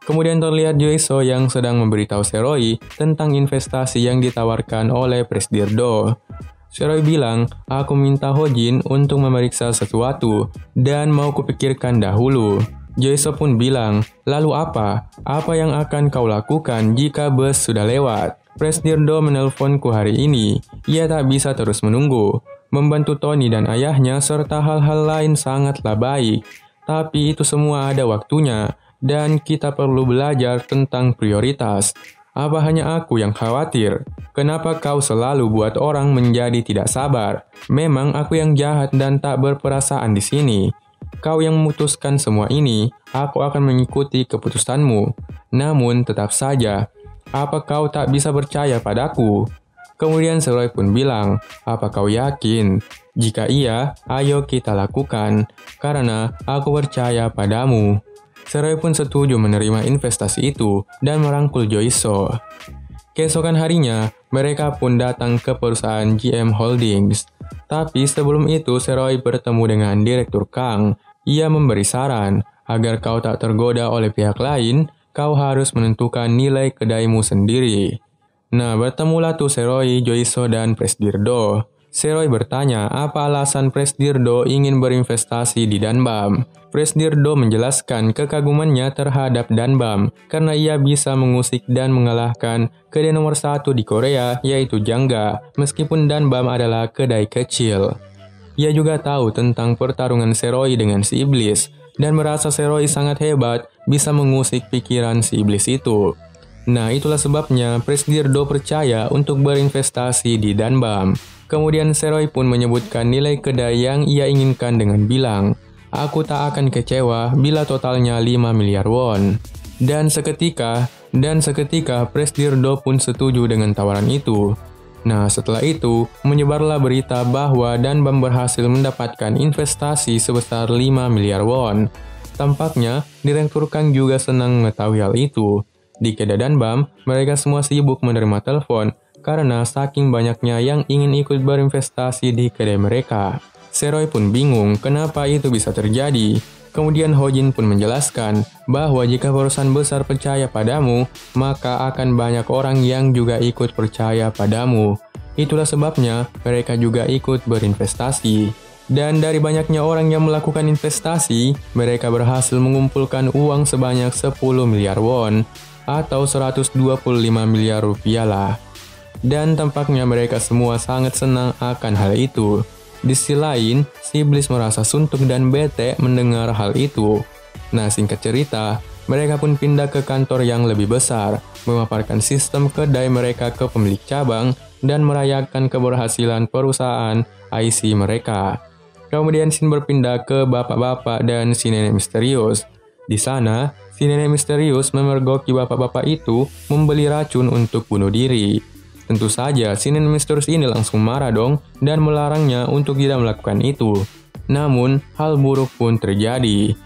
Kemudian terlihat Joiso yang sedang memberitahu Seroy tentang investasi yang ditawarkan oleh Presdirdo. Seroy bilang, aku minta Hojin untuk memeriksa sesuatu dan mau kupikirkan dahulu. Joiso pun bilang, lalu apa? Apa yang akan kau lakukan jika bus sudah lewat? Presdirdo menelponku hari ini. Ia tak bisa terus menunggu. Membantu Tony dan ayahnya serta hal-hal lain sangatlah baik. Tapi itu semua ada waktunya. Dan kita perlu belajar tentang prioritas. Apa hanya aku yang khawatir? Kenapa kau selalu buat orang menjadi tidak sabar? Memang aku yang jahat dan tak berperasaan di sini. Kau yang memutuskan semua ini, aku akan mengikuti keputusanmu. Namun tetap saja, apa kau tak bisa percaya padaku? Kemudian Seroy pun bilang, apa kau yakin? Jika iya, ayo kita lakukan, karena aku percaya padamu. Seroy pun setuju menerima investasi itu dan merangkul Joiso. Keesokan harinya, mereka pun datang ke perusahaan GM Holdings. Tapi sebelum itu, Seroy bertemu dengan Direktur Kang. Ia memberi saran, agar kau tak tergoda oleh pihak lain, kau harus menentukan nilai kedaimu sendiri. Nah, bertemulah tuh Seroy, Joiso, dan Presdirdo. Seroy bertanya apa alasan Presdirdo ingin berinvestasi di Danbam. Presdirdo menjelaskan kekagumannya terhadap Danbam karena ia bisa mengusik dan mengalahkan kedai nomor 1 di Korea yaitu Jangga, meskipun Danbam adalah kedai kecil. Ia juga tahu tentang pertarungan Seroy dengan si iblis dan merasa Seroy sangat hebat bisa mengusik pikiran si iblis itu. Nah, itulah sebabnya Presdirdo percaya untuk berinvestasi di Danbam. Kemudian Seroy pun menyebutkan nilai kedai yang ia inginkan dengan bilang, aku tak akan kecewa bila totalnya 5 miliar won. Dan seketika Presdirdo pun setuju dengan tawaran itu. Nah, setelah itu, menyebarlah berita bahwa Danbam berhasil mendapatkan investasi sebesar 5 miliar won. Tampaknya, Direktur Kang juga senang mengetahui hal itu. Di kedai Danbam, mereka semua sibuk menerima telepon karena saking banyaknya yang ingin ikut berinvestasi di kedai mereka. Seroy pun bingung kenapa itu bisa terjadi. Kemudian Hojin pun menjelaskan bahwa jika perusahaan besar percaya padamu, maka akan banyak orang yang juga ikut percaya padamu. Itulah sebabnya mereka juga ikut berinvestasi. Dan dari banyaknya orang yang melakukan investasi, mereka berhasil mengumpulkan uang sebanyak 10 miliar won atau 125 miliar rupiah lah. Dan tampaknya mereka semua sangat senang akan hal itu. Di sisi lain, si iblis merasa suntuk dan bete mendengar hal itu. Nah, singkat cerita, mereka pun pindah ke kantor yang lebih besar, memaparkan sistem kedai mereka ke pemilik cabang, dan merayakan keberhasilan perusahaan IC mereka. Kemudian scene berpindah ke bapak-bapak dan si nenek misterius. Di sana, si nenek misterius memergoki bapak-bapak itu membeli racun untuk bunuh diri. Tentu saja, si nenek misterius ini langsung marah dong dan melarangnya untuk tidak melakukan itu. Namun, hal buruk pun terjadi.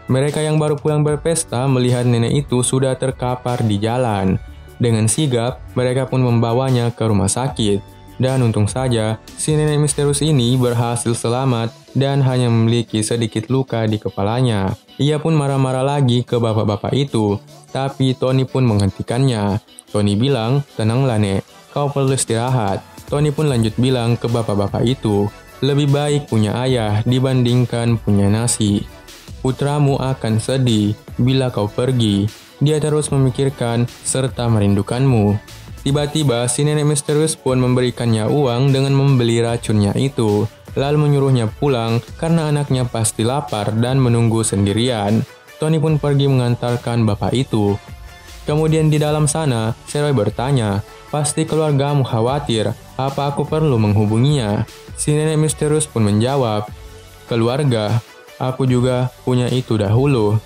Mereka yang baru pulang berpesta melihat nenek itu sudah terkapar di jalan. Dengan sigap, mereka pun membawanya ke rumah sakit. Dan untung saja, si nenek misterius ini berhasil selamat dan hanya memiliki sedikit luka di kepalanya. Ia pun marah-marah lagi ke bapak-bapak itu, tapi Tony pun menghentikannya. Tony bilang, tenanglah nek, kau perlu istirahat. Tony pun lanjut bilang ke bapak-bapak itu, lebih baik punya ayah dibandingkan punya nasi. Putramu akan sedih bila kau pergi. Dia terus memikirkan serta merindukanmu. Tiba-tiba, si nenek misterius pun memberikannya uang dengan membeli racunnya itu, lalu menyuruhnya pulang karena anaknya pasti lapar dan menunggu sendirian. Tony pun pergi mengantarkan bapak itu. Kemudian di dalam sana, Seroy bertanya, pasti keluargamu khawatir, apa aku perlu menghubunginya? Si nenek misterius pun menjawab, keluarga, aku juga punya itu dahulu.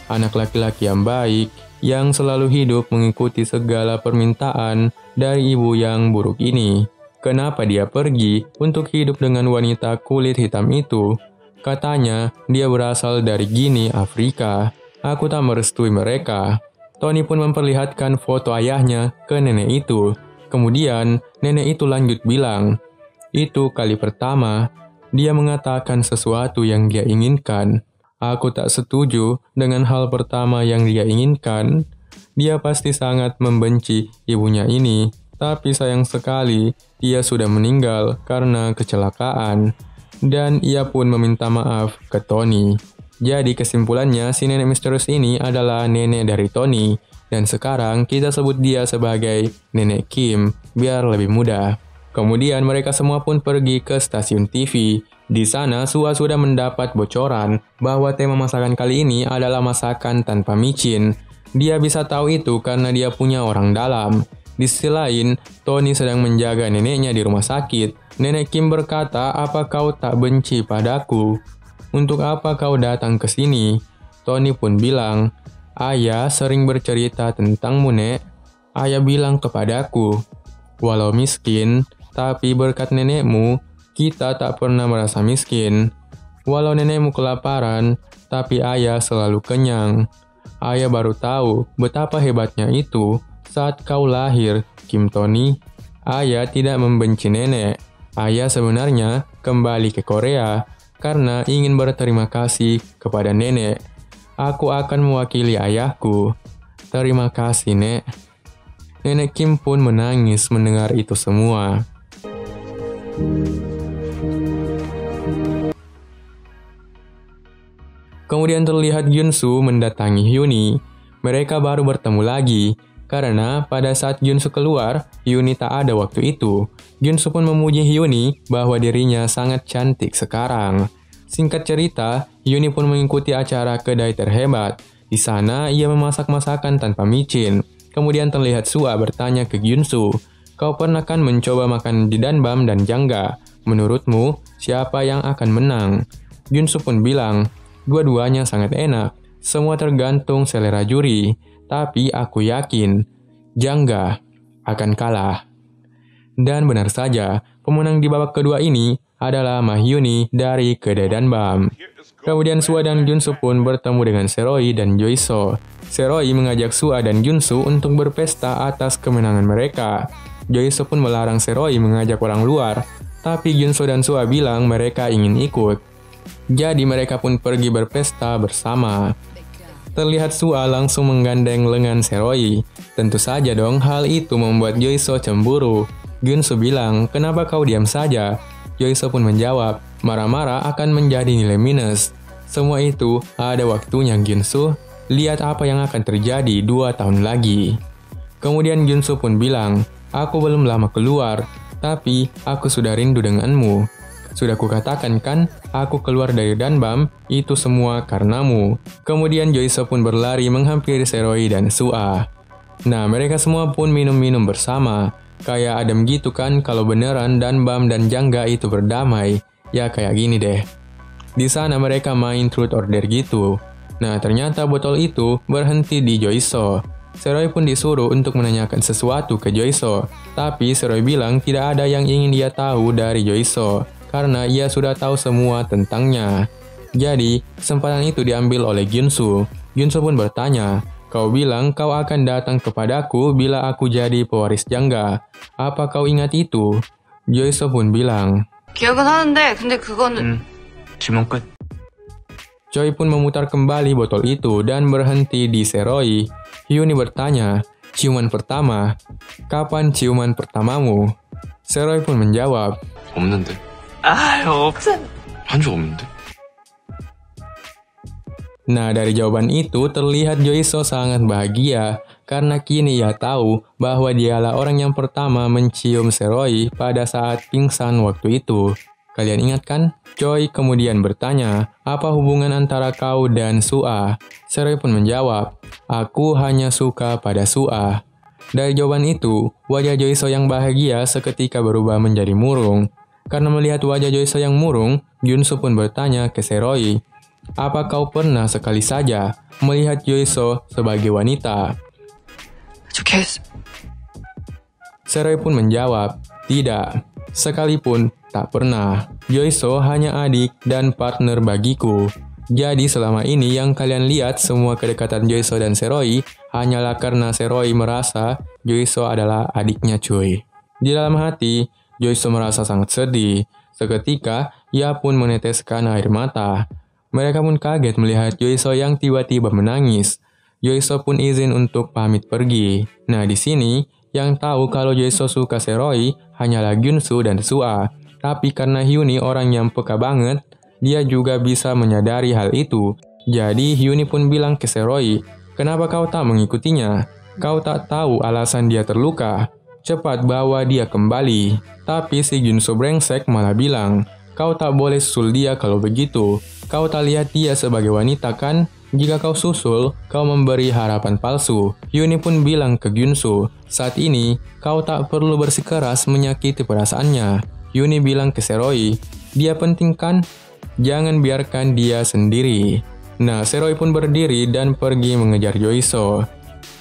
Anak laki-laki yang baik, yang selalu hidup mengikuti segala permintaan dari ibu yang buruk ini. Kenapa dia pergi untuk hidup dengan wanita kulit hitam itu? Katanya, dia berasal dari Guinea, Afrika. Aku tak merestui mereka. Tony pun memperlihatkan foto ayahnya ke nenek itu. Kemudian, nenek itu lanjut bilang, itu kali pertama Dia mengatakan sesuatu yang dia inginkan. Aku tak setuju dengan hal pertama yang dia inginkan. Dia pasti sangat membenci ibunya ini, tapi sayang sekali ia sudah meninggal karena kecelakaan. Dan ia pun meminta maaf ke Tony. Jadi kesimpulannya, si nenek misterius ini adalah nenek dari Tony. Dan sekarang kita sebut dia sebagai Nenek Kim, biar lebih mudah. Kemudian mereka semua pun pergi ke stasiun TV. Di sana, Sua sudah mendapat bocoran bahwa tema masakan kali ini adalah masakan tanpa micin. Dia bisa tahu itu karena dia punya orang dalam. Di sisi lain, Tony sedang menjaga neneknya di rumah sakit. Nenek Kim berkata, "Apa kau tak benci padaku? Untuk apa kau datang ke sini?" Tony pun bilang, "Ayah sering bercerita tentangmu, Nek. Ayah bilang kepadaku, walau miskin, tapi berkat nenekmu, kita tak pernah merasa miskin. Walau nenekmu kelaparan, tapi ayah selalu kenyang. Ayah baru tahu betapa hebatnya itu saat kau lahir, Kim Tony. Ayah tidak membenci nenek. Ayah sebenarnya kembali ke Korea karena ingin berterima kasih kepada nenek. Aku akan mewakili ayahku. Terima kasih, Nek." Nenek Kim pun menangis mendengar itu semua. Kemudian terlihat Gyun-soo mendatangi Hyuni. Mereka baru bertemu lagi, karena pada saat Gyun-soo keluar, Hyuni tak ada waktu itu. Gyun-soo pun memuji Hyuni bahwa dirinya sangat cantik sekarang. Singkat cerita, Hyuni pun mengikuti acara kedai terhebat. Di sana, ia memasak masakan tanpa micin. Kemudian terlihat Sua bertanya ke Gyun-soo, "Kau pernah kan mencoba makan di Danbam dan Jangga? Menurutmu, siapa yang akan menang?" Gyun-soo pun bilang, "Dua-duanya sangat enak. Semua tergantung selera juri. Tapi aku yakin, Jangga akan kalah." Dan benar saja, pemenang di babak kedua ini adalah Ma Hyuni dari kedai Danbam. Kemudian Sua dan Gyun-soo pun bertemu dengan Seroy dan Joiso. Seroy mengajak Sua dan Gyun-soo untuk berpesta atas kemenangan mereka. Joiso pun melarang Seroy mengajak orang luar, tapi Gyun-soo dan Sua bilang mereka ingin ikut. Jadi mereka pun pergi berpesta bersama. Terlihat Sua langsung menggandeng lengan Seroy. Tentu saja dong hal itu membuat Joiso cemburu. Gyun-soo bilang, "Kenapa kau diam saja?" Joiso pun menjawab, "Marah-marah akan menjadi nilai minus. Semua itu ada waktunya, Gyun-soo. Lihat apa yang akan terjadi 2 tahun lagi." Kemudian Gyun-soo pun bilang, "Aku belum lama keluar, tapi aku sudah rindu denganmu. Sudah kukatakan kan, aku keluar dari Danbam, itu semua karenamu." Kemudian Joiso pun berlari menghampiri Seroy dan Sua. Nah, mereka semua pun minum-minum bersama. Kayak adem gitu kan kalau beneran Danbam dan Jangga itu berdamai. Ya kayak gini deh. Di sana mereka main truth or dare gitu. Nah, ternyata botol itu berhenti di Joiso. Seroy pun disuruh untuk menanyakan sesuatu ke Joiso. Tapi Seroy bilang tidak ada yang ingin dia tahu dari Joiso, karena ia sudah tahu semua tentangnya. Jadi, kesempatan itu diambil oleh Gyun-soo. Gyun-soo pun bertanya, "Kau bilang kau akan datang kepadaku bila aku jadi pewaris Jangga. Apa kau ingat itu?" Joiso pun bilang, 기억은 하는데 근데 그거는 질문 끝. Choi pun memutar kembali botol itu dan berhenti di Seroy. Hyuni bertanya, "Ciuman pertama? Kapan ciuman pertamamu?" Seroy pun menjawab, 없는데. 한 적 없는데. Nah, dari jawaban itu terlihat Joiso sangat bahagia karena kini ia tahu bahwa dialah orang yang pertama mencium Seroy pada saat pingsan waktu itu. Kalian ingat kan? Choi kemudian bertanya, "Apa hubungan antara kau dan Sua?" Seroy pun menjawab, "Aku hanya suka pada Sua." Dari jawaban itu, wajah Joiso yang bahagia seketika berubah menjadi murung. Karena melihat wajah Joiso yang murung, Gyun-soo pun bertanya ke Seroy, "Apa kau pernah sekali saja melihat Joiso sebagai wanita?" Seroy pun menjawab, "Tidak, sekalipun tak pernah. Joiso hanya adik dan partner bagiku. Jadi selama ini yang kalian lihat semua kedekatan Joiso dan Seroy hanyalah karena Seroy merasa Joiso adalah adiknya cuy." Di dalam hati, Joiso merasa sangat sedih. Seketika, ia pun meneteskan air mata. Mereka pun kaget melihat Yoiso yang tiba-tiba menangis. Yoiso pun izin untuk pamit pergi. Nah, di sini yang tahu kalau Yoiso suka Seroi hanyalah Gyunsu dan Sua. Tapi karena Hyuni orang yang peka banget, dia juga bisa menyadari hal itu. Jadi Hyuni pun bilang ke Seroi, "Kenapa kau tak mengikutinya? Kau tak tahu alasan dia terluka. Cepat bawa dia kembali." Tapi si Gyunsu brengsek malah bilang, "Kau tak boleh susul dia kalau begitu. Kau tak lihat dia sebagai wanita kan? Jika kau susul, kau memberi harapan palsu." Hyuni pun bilang ke Gyunsu, "Saat ini, kau tak perlu bersikeras menyakiti perasaannya." Hyuni bilang ke Seroi, "Dia penting kan? Jangan biarkan dia sendiri." Nah, Seroi pun berdiri dan pergi mengejar Yoiso.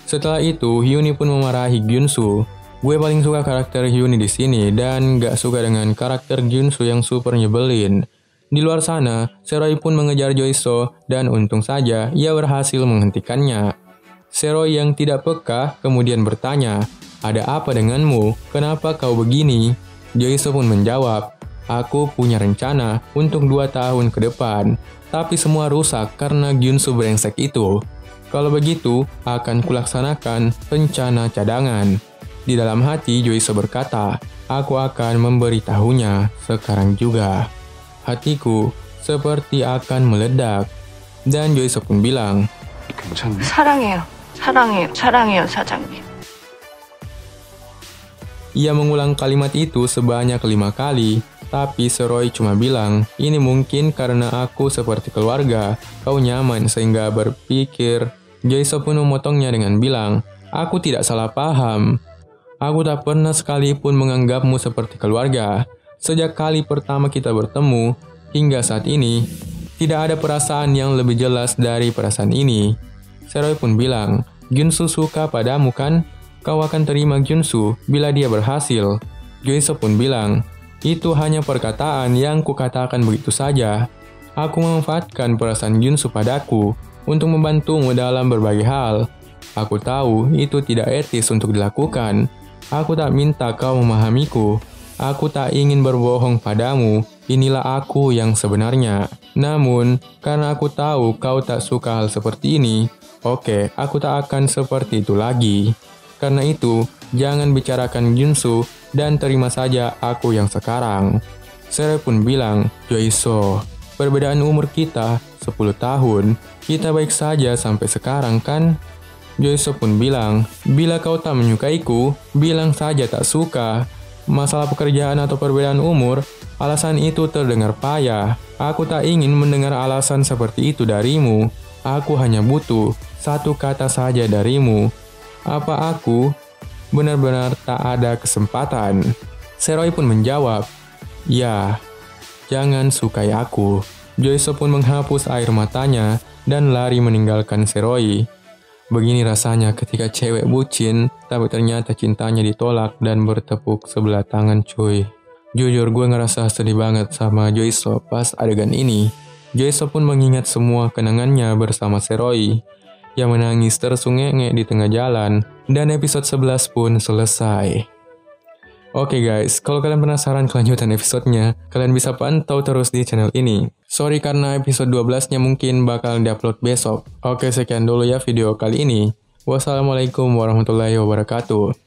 Setelah itu, Hyuni pun memarahi Gyunsu. Gue paling suka karakter Hyuni di sini dan gak suka dengan karakter Gyunsu yang super nyebelin. Di luar sana, Seroi pun mengejar Yoiso dan untung saja ia berhasil menghentikannya. Seroi yang tidak peka kemudian bertanya, "Ada apa denganmu? Kenapa kau begini?" Yoiso pun menjawab, "Aku punya rencana untuk 2 tahun ke depan, tapi semua rusak karena Gyunsu brengsek itu. Kalau begitu, akan kulaksanakan rencana cadangan." Di dalam hati, Yoiso berkata, "Aku akan memberitahunya sekarang juga." Hatiku seperti akan meledak. Dan Yoiso pun bilang, 괜찮니? 사랑해요. 사랑해요. 사랑해요, 사장님. ia mengulang kalimat itu sebanyak 5 kali, tapi Seroi cuma bilang, "Ini mungkin karena aku seperti keluarga, kau nyaman sehingga berpikir." Yoiso pun memotongnya dengan bilang, "Aku tidak salah paham. Aku tak pernah sekalipun menganggapmu seperti keluarga. Sejak kali pertama kita bertemu, hingga saat ini, tidak ada perasaan yang lebih jelas dari perasaan ini." Seroi pun bilang, "Gyunsu suka padamu kan? Kau akan terima Gyunsu bila dia berhasil." Yoiso pun bilang, "Itu hanya perkataan yang kukatakan begitu saja. Aku memanfaatkan perasaan Gyunsu padaku untuk membantumu dalam berbagai hal. Aku tahu itu tidak etis untuk dilakukan. Aku tak minta kau memahamiku. Aku tak ingin berbohong padamu. Inilah aku yang sebenarnya. Namun, karena aku tahu kau tak suka hal seperti ini, oke, aku tak akan seperti itu lagi. Karena itu, jangan bicarakan Gyunsu dan terima saja aku yang sekarang." Seroi pun bilang, "Yoiso, perbedaan umur kita 10 tahun. Kita baik saja sampai sekarang kan?" Yoiso pun bilang, "Bila kau tak menyukaiku, bilang saja tak suka. Masalah pekerjaan atau perbedaan umur, alasan itu terdengar payah. Aku tak ingin mendengar alasan seperti itu darimu. Aku hanya butuh 1 kata saja darimu. Apa aku benar-benar tak ada kesempatan?" Seroi pun menjawab, "Ya, jangan sukai aku." Yoiso pun menghapus air matanya dan lari meninggalkan Seroi. Begini rasanya ketika cewek bucin, tapi ternyata cintanya ditolak dan bertepuk sebelah tangan cuy. Jujur gue ngerasa sedih banget sama Yoiso pas adegan ini. Yoiso pun mengingat semua kenangannya bersama Seroi, yang menangis tersungek-ngek di tengah jalan, dan episode 11 pun selesai. Oke guys, kalau kalian penasaran kelanjutan episodenya, kalian bisa pantau terus di channel ini. Sorry karena episode 12-nya mungkin bakal diupload besok. Oke, sekian dulu ya video kali ini. Wassalamualaikum warahmatullahi wabarakatuh.